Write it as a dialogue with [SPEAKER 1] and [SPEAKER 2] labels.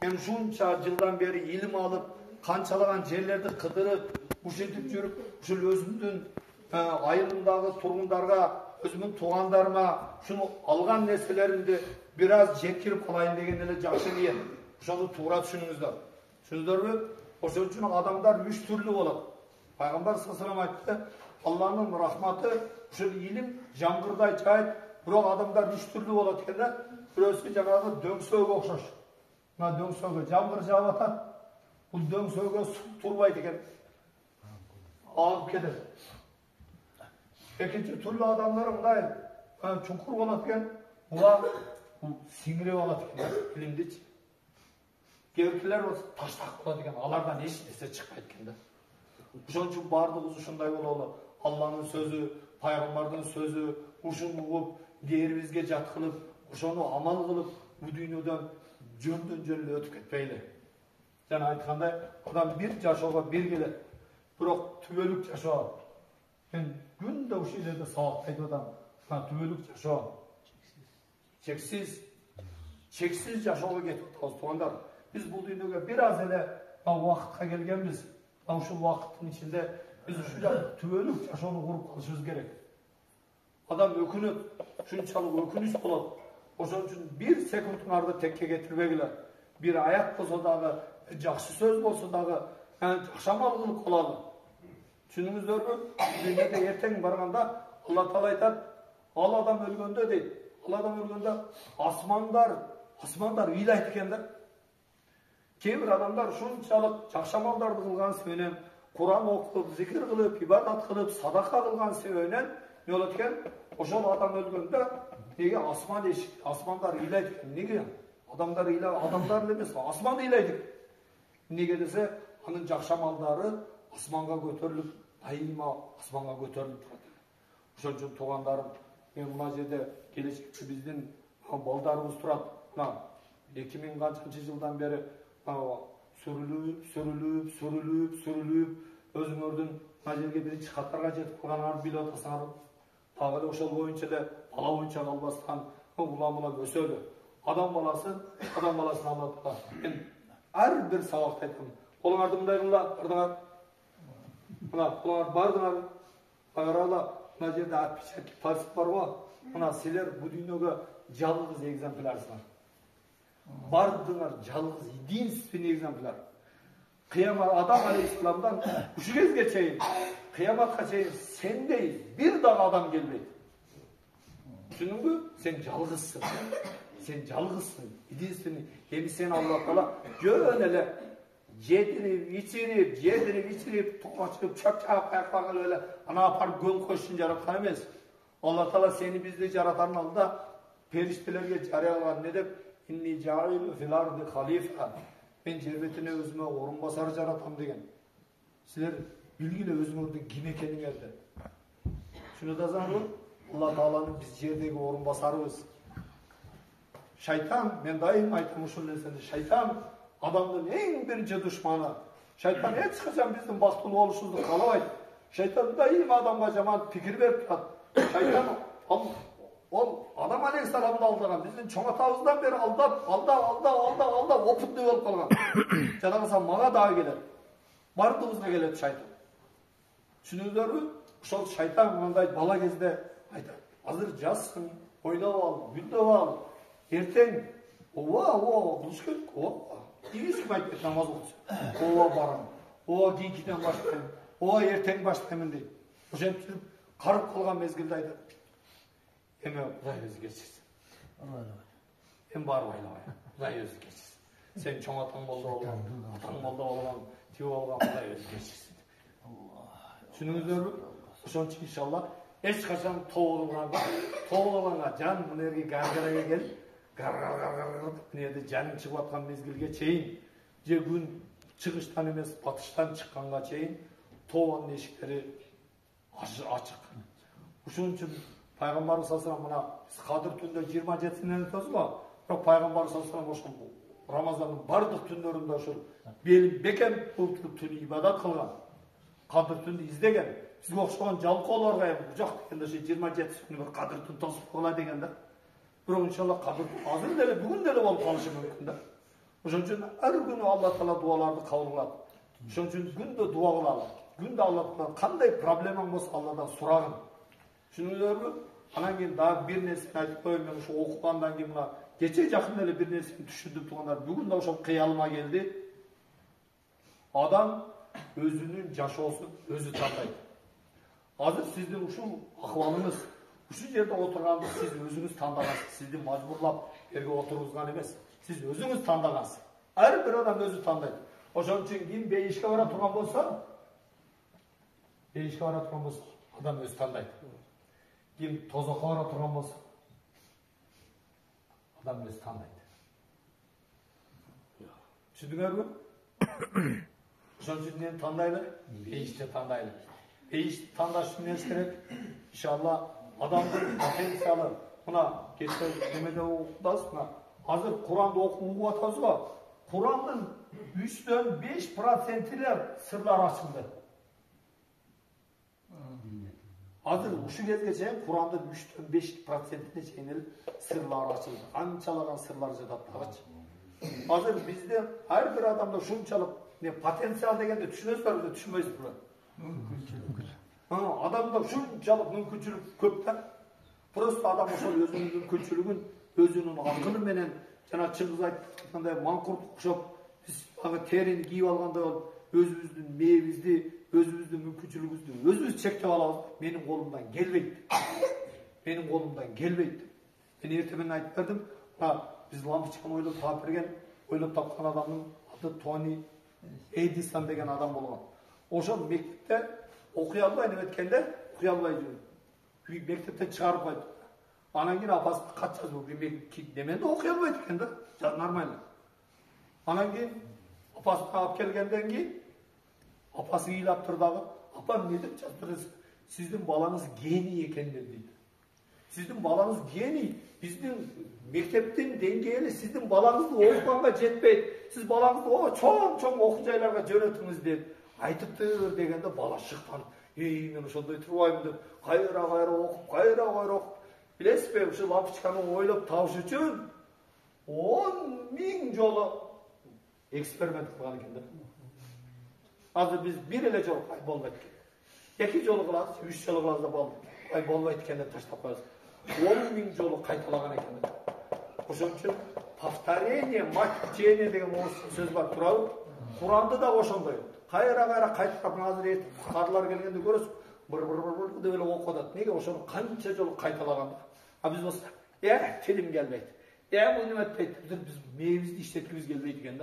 [SPEAKER 1] men şuncha жылдан beri ilim alıp, kançalagan жерlerди kıdırıp, ушинтип жүрүp, ушул өзүмдүн айылымдагы тургундарга, өзүмдүн туугандарыма шуну алган нерселеримди бир аз жеткирип калайын деген эле жакшы ниет. Ошону туура түшүнүңүздөр. Түшүндүрбү? Ошон үчүн адамдар 3 түрлүү болот. Пайгамбар саллаллаху алейхи айтты, Аллахтын рахматы ушул илим жамгырдай жайып, бирок адамдар 3 түрлүү болот экен да. Бирөөсү жанагы дөңсөөгө окшош. Мына дөңсөөгө жамгыр жаап атат. Бул дөңсөөгө суу турбайт экен. Алып кетет. Экинчи түрлүү адамдар мындай чуңкур болот экен. Булар сиңирип алат экен илимдичи. Кээбиркилер таштак болот экен. Алардан эч нерсе чыкпайт экен да. Ошон үчүн бардыгыбыз ушундай бололу. Алланын сөзү, пайгамбардын сөзү, ушуну угуп, дээрибизге жат кылып, ошону амал кылып, бу дүйнөдөн жөндөн жөн өтүп кетпейли. Жана айткандай, адам бир жашоого бир келет. Бирок түбөлүк жашоо. Мен күндө ушул жерде сабак айтып атам. Түбөлүк жашоо. Чексиz жашоого кетип атабыз, туугандар. Биз бул дүйнөгө бир аз эле убакытка келгенбиз. Ушул убакыттын ичинде биз ушул түбөлүк жашоону куруп калышыбыз керек. Адам өкүнөт, шунчалык өкүнүч болот. Ошон үчүн бир секундтун арды текке кетирбегиле. Бир аят болсо дагы, жакшы сөз болсо дагы, жакшы амал кылып калалы. Түшүнүңүздөрбү? Дүйнөдө эртең барганда Алла Таала айтат, ал адам өлгөндө дейт. Ал адам өлгөндө асмандар ыйлайт экен да. Кейбір адамдар шунчалык жакшы амалдарды кылган себебинен, Куран окуп, зикир кылып, ибадат кылып, садака кылган себебинен не болот экен? Ошол адам өлгөндө неге асмандар ыйлайт экен? Неге? Адамдар эмес, асман ыйлайт экен. Неге десе, анын жакшы амалдары асманга көтөрүлүп, дайыма асманга көтөрүлүп турат. Ошон үчүн туугандарым, мен мына жерде келечекте биздин балдарыбыз турат. 2000 канчанчы жылдан бери сүрүлүп, өзүңөрдүн мына жерге биринчи каттарга жетип калганыңарды билип атасыңар. Дагы эле ошол боюнча эле бала боюнча калбастан улам өсөлү. Адам баласын Алла Таала. Мен ар бир сабакта айткам. Колуңарды мындай кылыңар, бардыңар. Мына колуңарды бардыңар. Карагыла, мына жерде отпечатки пальцев бар го. Мына силер бу дүйнөгө жалгыз экземплярсыңар. Бардыңар жалгыз, единственный экземпляр. Кыямат Адам алейхисаламдан ушул кезге чейин, кыяматка чейин сендей бир дагы адам келбейт. Түшүндүңбү? Сен жалгызсың. Единственный. Эми сен Алла Таала жөн эле жедирип, ичирип, тоочуп, чакчап кайкаган эле ана апарып гөн койшун жараткан эмес. Алла Таала сени бизди жаратардын алдында периштелерге жарыялаган не деп? Inni ja'il fil ardi khalifa. Men жер бетине өзүмө орун басар жаратам деген. Силер билгиле өзүңөрдүн ким экениңерди. Шуну да заңбы? Алла Тааланын биз жердеги орун басарыбыз. Шайтан, мен дайым айтам ушул нерсени. Шайтан адамдын эң биринчи душманы. Шайтан эч качан биздин бактылуу болушубузду каалабайт. Шайтан дайым адамга жаман пикир берип турат. Шайтан ол Адам алейхисаламды алдаган, биздин чоң атабыздан бери алдап, опытный болуп калган. Жанагыса мага дагы келет. Бардыгыбызга келет шайтан. Түшүнүңүздөрбү? Ошол шайтан мындай бала кезде айтат. Азыр жазсың, ойлоп ал, бүлдөп ал. Эртең, кылыш керек. Ийгиз ким айтпайт намаз окусун. Барам. Кийинкиден баштайм. Эртең баштаймын дейт. Ошентип карып калган мезгилде айтат. Эми Кудай өзү кечирсин. Эми барып ойлобой. Кудай өзү кечирсин. Сен чоң атаң болду болгон, атаң болду болгон, тип болгон Кудай өзү кечирсин. Түшүнүңүздөрбү? Ошон үчүн иншалла эч качан тоолганга жан мына жерге гаргарага келип, гаргар жаның чыгып аткан мезгилге чейин, же күн чыгыштан эмес, батыштан чыкканга чейин тоонун эшиктери ачык. Ушун үчүн Пайгамбарыбыз саллаллаху алейхи Кадыр түндө 27-синен өтөбүз го. Бирок Пайгамбарыбыз саллаллаху алейхи ошол Рамазандын бардык түндөрүндө ошол белин бекем бултуруп түн ибадат кылган. Кадыр түндү издеген. Бизге окшогон жалкоолорго эми жок дегенде ошо 27-синин бир Кадыр түн тосуп кала деген да. Бирок иншалла Кадыр азыр деле бүгүн деле болуп калышы мүмкүн да. Ошон үчүн ар күнү Алла Таала дуаларды кабыл кылат. Ошон үчүн күндө дуа кылалы. Күндө Алла Таала кандай проблемаң болсо Алладан сурагын. Түшүнүңүзбү? Анан кийин дагы бир нерсени айтып коеюн. Мен ушу окугандан кийин мына кече жакын эле бир нерсени түшүндүм туугандар. Бүгүн да ошол кыялыма келди. Адам өзүнүн жашоосун өзү тандайт. Азыр сиздин ушул акыбалыңыз, ушул жерде отурганды сиз өзүңүз тандагансыз. Сизди мажбурлап жерге отургузган эмес. Сиз өзүңүз тандагансыз. Ар бир адам өзү тандайт. Ошон үчүн ким бейишке бара турган болсо, адам өзү тандайт. Ким тозокко бара турган болсо, адам өзү тандайт. Түшүндүңөрбү? Ошон үчүн эмнени тандайлы? Бейишти тандайлы. Бейишти тандаш үчүн эмне керек? Иншалла адамдын потенциалы мына кече немеде окудасыз, мына азыр Куранды окуп атабызбы? Курандын 3'ten 5% эле сырлар ачылды. Азыр ушу кезге чейин Курандын 3'ten 5%-ине чейин эле сырлар ачылды. Анчалаган сырлар жатат дагычы. Азыр бизде ар бир адамда ушунчалык потенциал дегенде түшүнөсүзбү, түшүнбөйсүзбү? Адамда ушунчалык мүмкүнчүлүк көп да. Просто адам ошол өзүнүн мүмкүнчүлүгүн, өзүнүн акылы менен, жана Чыңгыз айткандай маңкурт окшоп, биз ага терини кийип алгандай болуп, өзүбүздүн мээбизди, өзүбүздүн мүмкүнчүлүгүбүздү өзүбүз чектеп алабыз. Менин колумдан келбейт. Менин колумдан келбейт. Мен эртемен айтып бердим. Биз лампочканы ойлоп таап берген, ойлоп тапкан адамдын аты Тони Эдисон деген адам болгон. Ошол мектепте окуй албай неметкенде, окуй албай жүрүп, мектептен чыгарып койду. Анан кийин апасы кат жазып, неменде окуй албайт экен да, нормально. Анан кийин апасын алып келгенден кийин апасы ыйлап тур дагы, апа эмне деп жаздырасыз? Сиздин балаңыз гений экен дейт. Сиздин балаңыз гений, биздин мектептин деңгээли сиздин балаңызды окуганга жетпейт. Сиз балаңызды чоң окуу жайларга жөнөтүңүз деп айтыптыр дегенде бала шыктанып, мен ошондой турбаймын деп кайра окуп, билесизби, ушу лампочканы ойлоп табыш үчүн 10.000 жолу эксперимент кылган экен да. Азыр биз бир эле жолу болбойт экен. 2 жолу кылабыз, 3 жолу кылабыз да болду. Болбойт экен деп таштап коебуз. 10.000 жолу кайталаган экен да. Ошон үчүн повторение мать учения деген сөз бар, туурабы? Куранды да ошондой. Кайра кайталап, азыр кадрлар келгенде көрөсүз, быр деп эле окуп атат. Неге ошону канча жолу кайталаганда? А биз болсо, тилим келбейт. Бул неметпейт. Биз мээбизди иштеткибиз келбейт экен да.